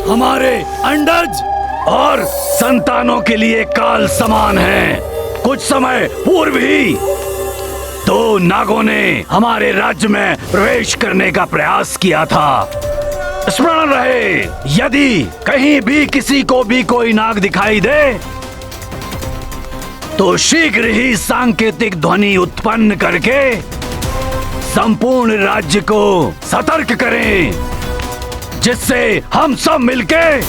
हमारे अंडज और संतानों के लिए काल समान हैं। कुछ समय पूर्व ही दो नागों ने हमारे राज्य में प्रवेश करने का प्रयास किया था। स्मरण रहे, यदि कहीं भी किसी को भी कोई नाग दिखाई दे तो शीघ्र ही सांकेतिक ध्वनि उत्पन्न करके संपूर्ण राज्य को सतर्क करें, जिससे हम सब मिलके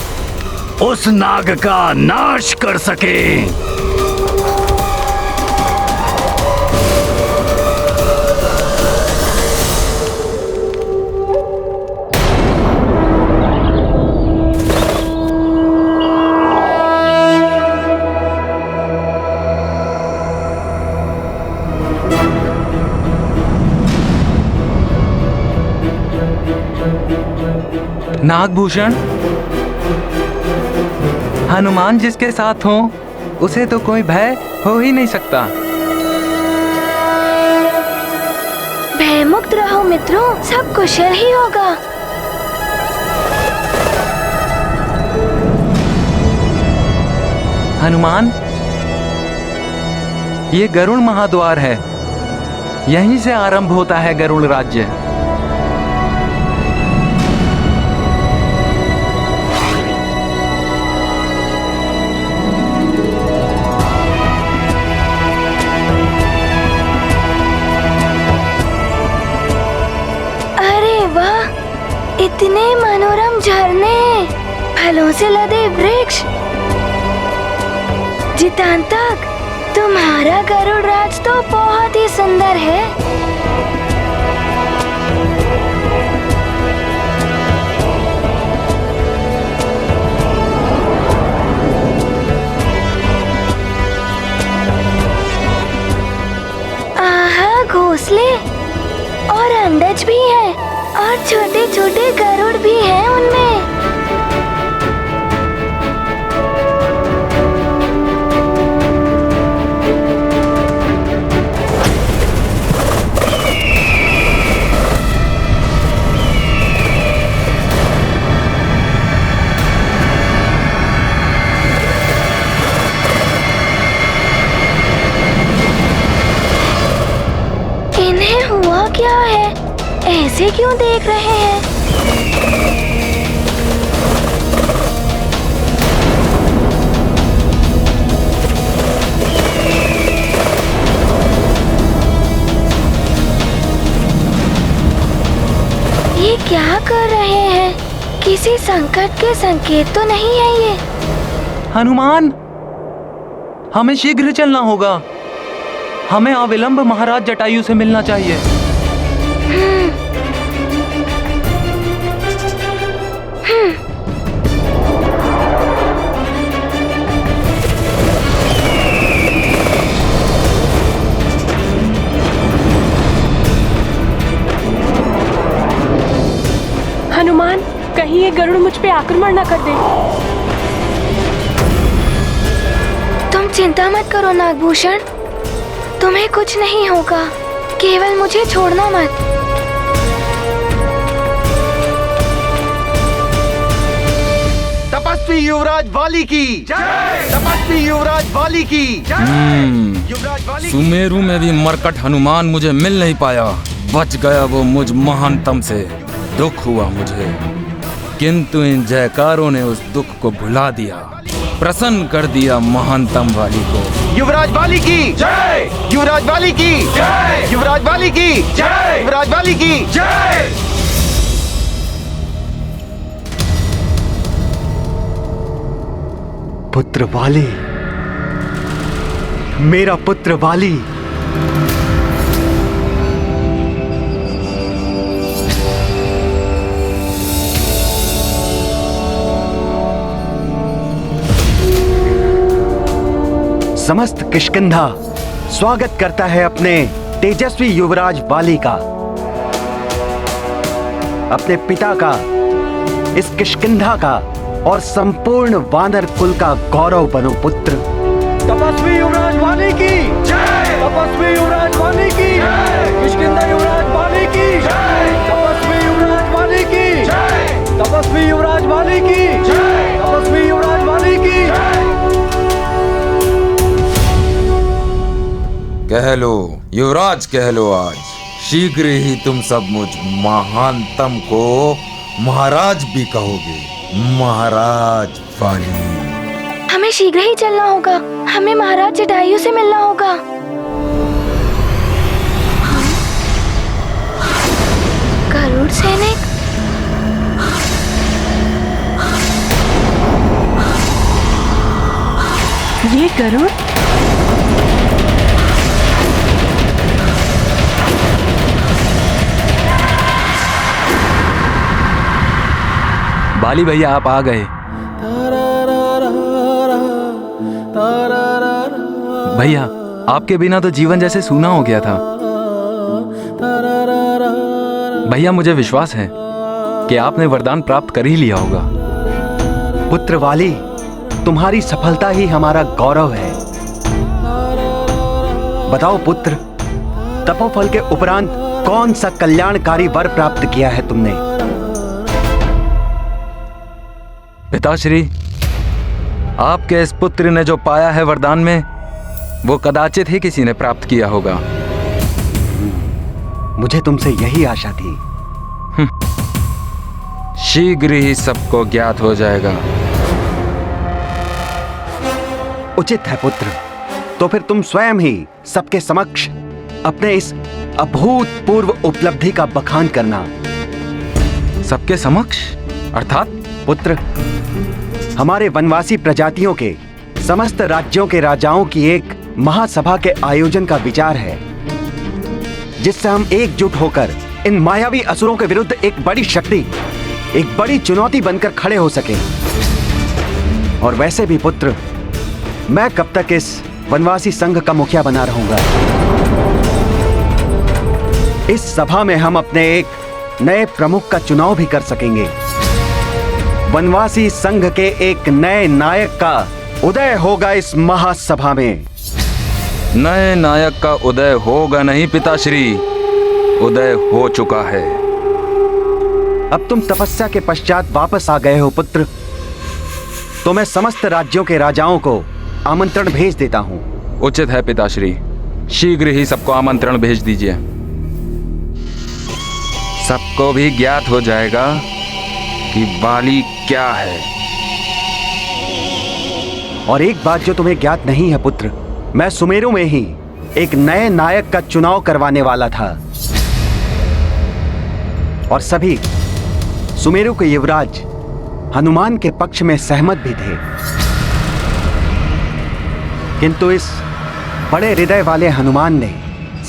उस नाग का नाश कर सकें। नागभूषण, हनुमान जिसके साथ हो उसे तो कोई भय हो ही नहीं सकता। भयमुक्त रहो मित्रों, सब कुशल ही होगा। हनुमान, ये गरुड़ महाद्वार है, यहीं से आरंभ होता है गरुड़ राज्य। इतने मनोरम झरने, फलों से लदे वृक्ष, जितांतक तुम्हारा गरुड़ राज तो बहुत ही सुंदर है। आहा, घोंसले और अंडज भी है और छोटे छोटे गरुड़ भी हैं उनमें। इन्हें हुआ क्या है? ऐसे क्यों देख रहे हैं? ये क्या कर रहे हैं? किसी संकट के संकेत तो नहीं है ये? हनुमान, हमें शीघ्र चलना होगा। हमें अविलंब महाराज जटायु से मिलना चाहिए। हनुमान, कहीं ये गरुड़ मुझ पे आक्रमण न कर दे। तुम चिंता मत करो नागभूषण, तुम्हें कुछ नहीं होगा, केवल मुझे छोड़ना मत। तपस्वी युवराज वाली की जय। तपस्वी युवराज वाली की जय। युवराज वाली। सुमेरु में भी मरकट हनुमान मुझे मिल नहीं पाया, बच गया वो मुझ महानतम से। दुख हुआ मुझे, किंतु इन जयकारों ने उस दुख को भुला दिया, प्रसन्न कर दिया महानतम वाली को। युवराज वाली की जय। युवराज वाली की जय। युवराज वाली की जय। युवराज वाली की जय। पुत्र वाली, मेरा पुत्र वाली। समस्त किष्किंधा स्वागत करता है अपने तेजस्वी युवराज वाली का, अपने पिता का, इस किष्किंधा का और संपूर्ण वानर कुल का गौरव बनो पुत्र। तपस्वी युवराज वाली की जय, तपस्वी युवराज वाली की जय, किष्किंधा युवराज वाली की जय, तपस्वी युवराज वाली की जय, तपस्वी युवराज वाली की जय, तपस्वी युवराज वाली की जय। कह लो युवराज, कह लो आज शीघ्र ही तुम सब मुझ महानतम को महाराज भी कहोगे। महाराज वाली, हमें शीघ्र ही चलना होगा, हमें महाराज जटायु से मिलना होगा। गरुड़ सैनिक, ये गरुड़? बाली भैया आप आ गए। भैया आपके बिना तो जीवन जैसे सूना हो गया था। भैया मुझे विश्वास है कि आपने वरदान प्राप्त कर ही लिया होगा। पुत्र वाली, तुम्हारी सफलता ही हमारा गौरव है। बताओ पुत्र, तपोफल के उपरांत कौन सा कल्याणकारी वर प्राप्त किया है तुमने? पिताश्री, आपके इस पुत्र ने जो पाया है वरदान में, वो कदाचित ही किसी ने प्राप्त किया होगा। मुझे तुमसे यही आशा थी। शीघ्र ही सबको ज्ञात हो जाएगा। उचित है पुत्र, तो फिर तुम स्वयं ही सबके समक्ष अपने इस अभूतपूर्व उपलब्धि का बखान करना। सबके समक्ष अर्थात? पुत्र, हमारे वनवासी प्रजातियों के समस्त राज्यों के राजाओं की एक महासभा के आयोजन का विचार है, जिससे हम एकजुट होकर इन मायावी असुरों के विरुद्ध एक बड़ी शक्ति, एक बड़ी चुनौती बनकर खड़े हो सके। और वैसे भी पुत्र, मैं कब तक इस वनवासी संघ का मुखिया बना रहूंगा। इस सभा में हम अपने एक नए प्रमुख का चुनाव भी कर सकेंगे। वनवासी संघ के एक नए नायक का उदय होगा इस महासभा में। नए नायक का उदय होगा नहीं पिताश्री, उदय हो चुका है। अब तुम तपस्या के पश्चात वापस आ गए हो पुत्र, तो मैं समस्त राज्यों के राजाओं को आमंत्रण भेज देता हूं। उचित है पिताश्री, शीघ्र ही सबको आमंत्रण भेज दीजिए। सबको भी ज्ञात हो जाएगा कि बाली क्या है। और एक बात जो तुम्हें ज्ञात नहीं है पुत्र, मैं सुमेरु में ही एक नए नायक का चुनाव करवाने वाला था, और सभी सुमेरु के युवराज हनुमान के पक्ष में सहमत भी थे। किंतु इस बड़े हृदय वाले हनुमान ने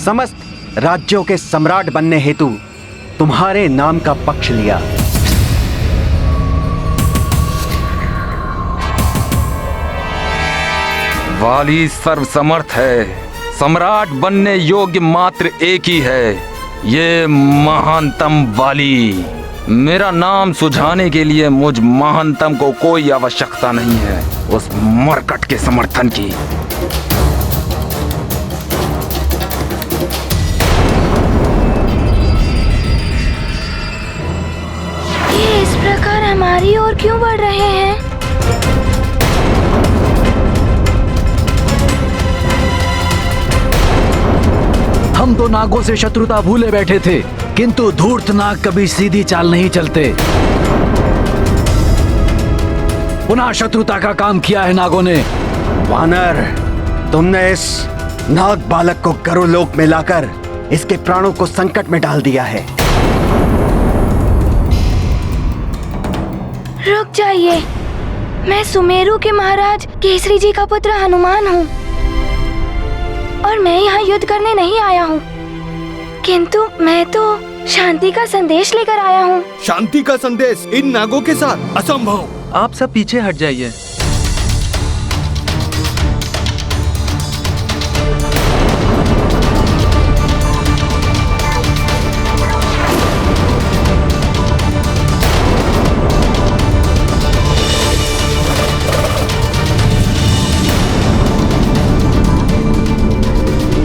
समस्त राज्यों के सम्राट बनने हेतु तुम्हारे नाम का पक्ष लिया। वाली सर्वसमर्थ है, सम्राट बनने योग्य मात्र एक ही है, ये महानतम वाली। मेरा नाम सुझाने के लिए मुझ महानतम को कोई आवश्यकता नहीं है उस मरकट के समर्थन की। ये इस प्रकार हमारी ओर क्यों बढ़ रहे हैं? हम तो नागों से शत्रुता भूले बैठे थे, किंतु धूर्त नाग कभी सीधी चाल नहीं चलते। पुनः शत्रुता का काम किया है नागों ने। वानर, तुमने इस नाग बालक को गरुड़ लोक में लाकर इसके प्राणों को संकट में डाल दिया है। रुक जाइए, मैं सुमेरु के महाराज केसरी जी का पुत्र हनुमान हूँ और मैं यहाँ युद्ध करने नहीं आया हूँ, किंतु मैं तो शांति का संदेश लेकर आया हूँ। शांति का संदेश इन नागों के साथ? असंभव। आप सब पीछे हट जाइए।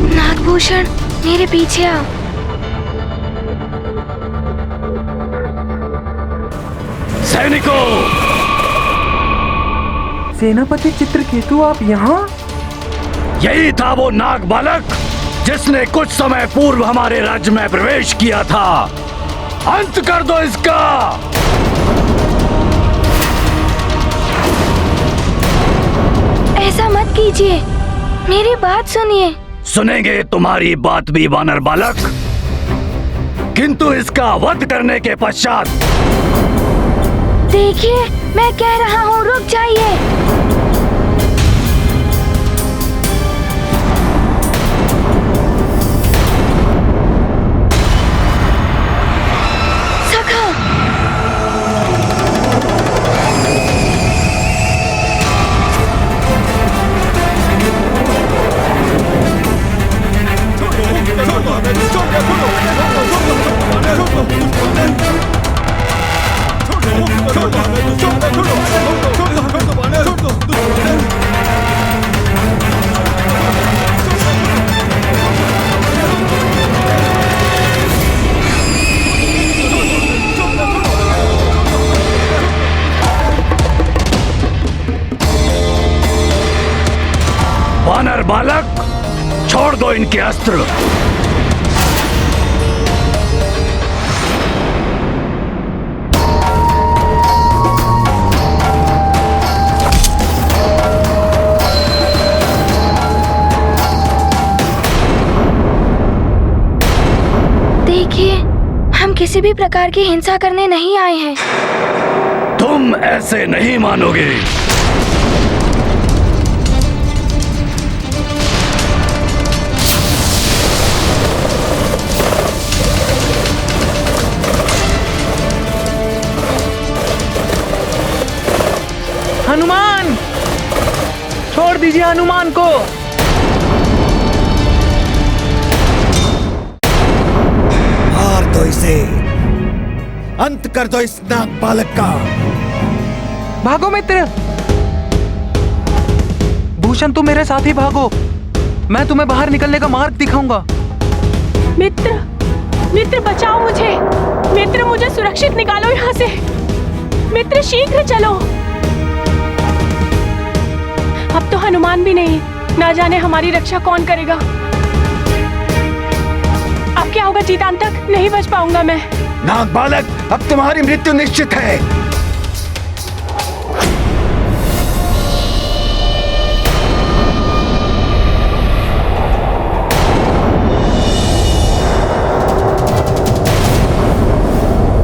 नागभूषण, मेरे पीछे आओ। सैनिकों! सेनापति चित्रकेतु, आप यहाँ? यही था वो नाग बालक जिसने कुछ समय पूर्व हमारे राज्य में प्रवेश किया था। अंत कर दो इसका। ऐसा मत कीजिए, मेरी बात सुनिए। सुनेंगे तुम्हारी बात भी वानर बालक, किंतु इसका वध करने के पश्चात। देखिए, मैं कह रहा हूँ, रुक जाइए। सखा, वानर बालक, छोड़ दो इनके अस्त्र। देखिए, हम किसी भी प्रकार की हिंसा करने नहीं आए हैं। तुम ऐसे नहीं मानोगे। हनुमान, छोड़ दीजिए हनुमान को। मार दो इसे, अंत कर दो इस नाग बालक का। भागो मित्र, भूषण तुम मेरे साथ ही भागो। मैं तुम्हें बाहर निकलने का मार्ग दिखाऊंगा। मित्र, मित्र बचाओ मुझे। मित्र, मुझे सुरक्षित निकालो यहाँ से। मित्र, शीघ्र चलो। अब तो हनुमान भी नहीं, ना जाने हमारी रक्षा कौन करेगा। अब क्या होगा जीतान तक? नहीं बच पाऊंगा मैं। नाग बालक, अब तुम्हारी मृत्यु निश्चित है।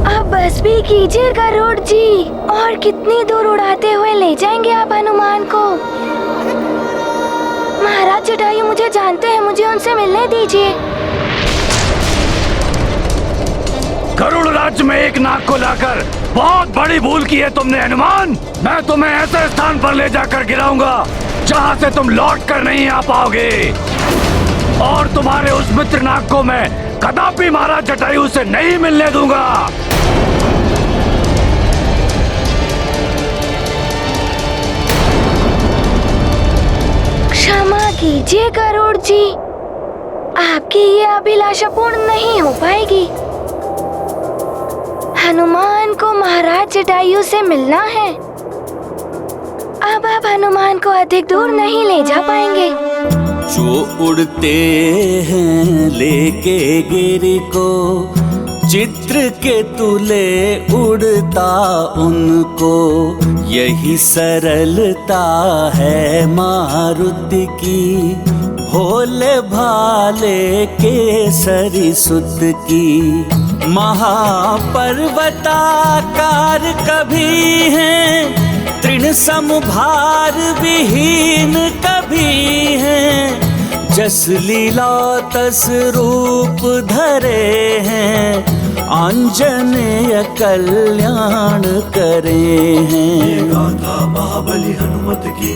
अब बस भी कीजिए गरुड़ जी। और कितनी दूर उड़ाते हुए ले जाएंगे आप हनुमान को? महाराज जटायु मुझे जानते हैं, मुझे उनसे मिलने दीजिए। गरुड़ राज्य में एक नाग को लाकर बहुत बड़ी भूल की है तुमने हनुमान। मैं तुम्हें ऐसे स्थान पर ले जाकर गिराऊंगा जहां से तुम लौट कर नहीं आ पाओगे। और तुम्हारे उस मित्र नाग को मैं कदापि महाराज जटायु से नहीं मिलने दूंगा। क्षमा कीजिए गरुड़ जी, आपकी ये अभिलाषा पूर्ण नहीं हो पाएगी। हनुमान को महाराज जटायु से मिलना है। अब आप हनुमान को अधिक दूर नहीं ले जा पाएंगे। जो उड़ते हैं लेके गिरी को, चित्रकेतु ले उड़ता उनको। यही सरलता है मारुति की, भोले भाले केसरी सुत की। महापर्वताकार कभी हैं तृण समभार विहीन कभी हैं, जस लीला तस रूप धरे हैं, आंजनेय कल्याण करे हैं। गाथा महाबली हनुमत की,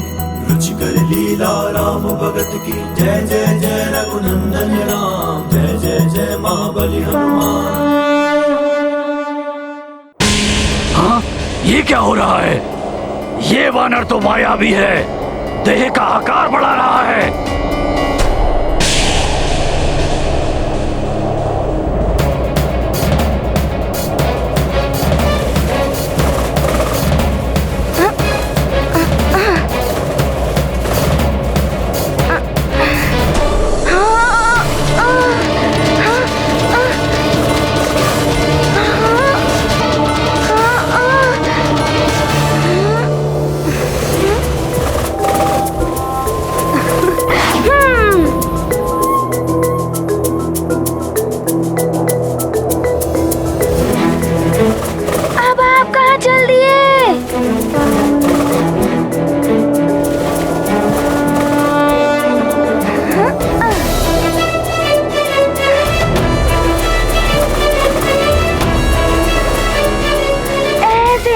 रुचिकर लीला राम भगत की। जय जय जय रघुनंदन राम, जय जय जय महाबली हनुमान। हाँ, ये क्या हो रहा है? ये वानर तो मायावी है, देह का आकार बढ़ा रहा है।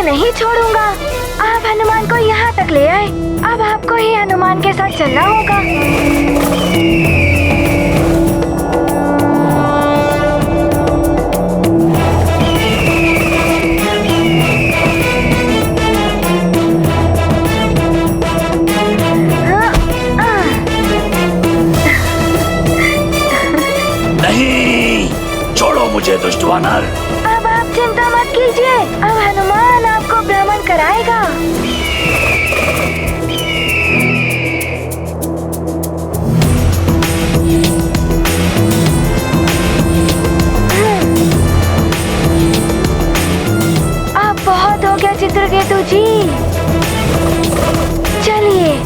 नहीं छोड़ूंगा। आप हनुमान को यहाँ तक ले आए, अब आपको ही हनुमान के साथ चलना होगा। नहीं, छोड़ो मुझे दुष्ट वानर। अब आप चिंता मत कीजिए, अब हनुमान आपको भ्रमण कराएगा। अब बहुत हो गया चित्रकेतु जी, चलिए।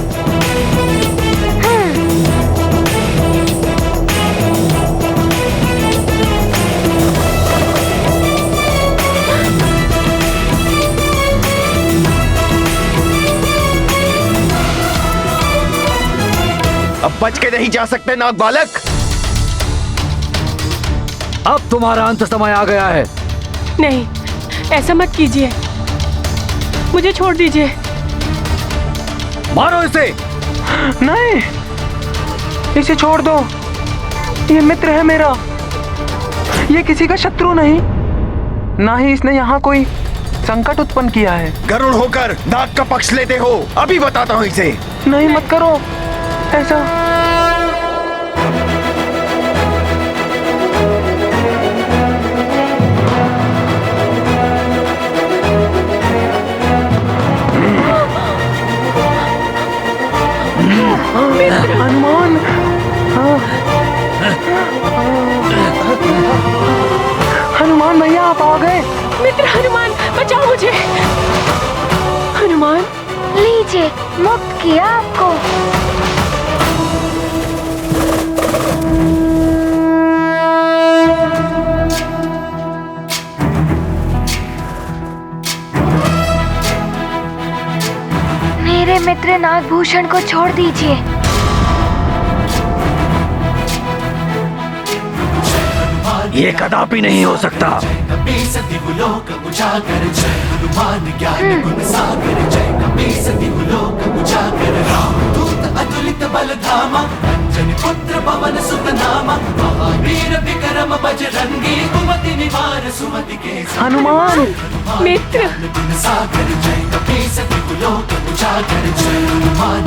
अब बच के नहीं जा सकते नाग बालक। अब तुम्हारा अंत समय आ गया है। नहीं, ऐसा मत कीजिए, मुझे छोड़ दीजिए। मारो इसे। नहीं, इसे छोड़ दो, ये मित्र है मेरा, ये किसी का शत्रु नहीं, ना ही इसने यहाँ कोई संकट उत्पन्न किया है। गरुड़ होकर नाग का पक्ष लेते हो, अभी बताता हूँ इसे। नहीं, मत करो ऐसा। हनुमान, हनुमान भैया आप आ गए। मित्र हनुमान, बचाओ मुझे। हनुमान, लीजिए, मुक्त किया आपको। मेरे मित्र नागभूषण को छोड़ दीजिए। ये कदापि नहीं हो सकता। हनुमान ज्ञान गुण सागर, जय कपीसति लोक उजागर। रामदूत अतुलित बल धामा, अंजनी पुत्र पवन सुत नामा। महावीर विक्रम बजरंगी, कुमति निवार सुमति के। हनुमान मित्र गुण सागर, जय कपीसति लोक उजागर। जय हनुमान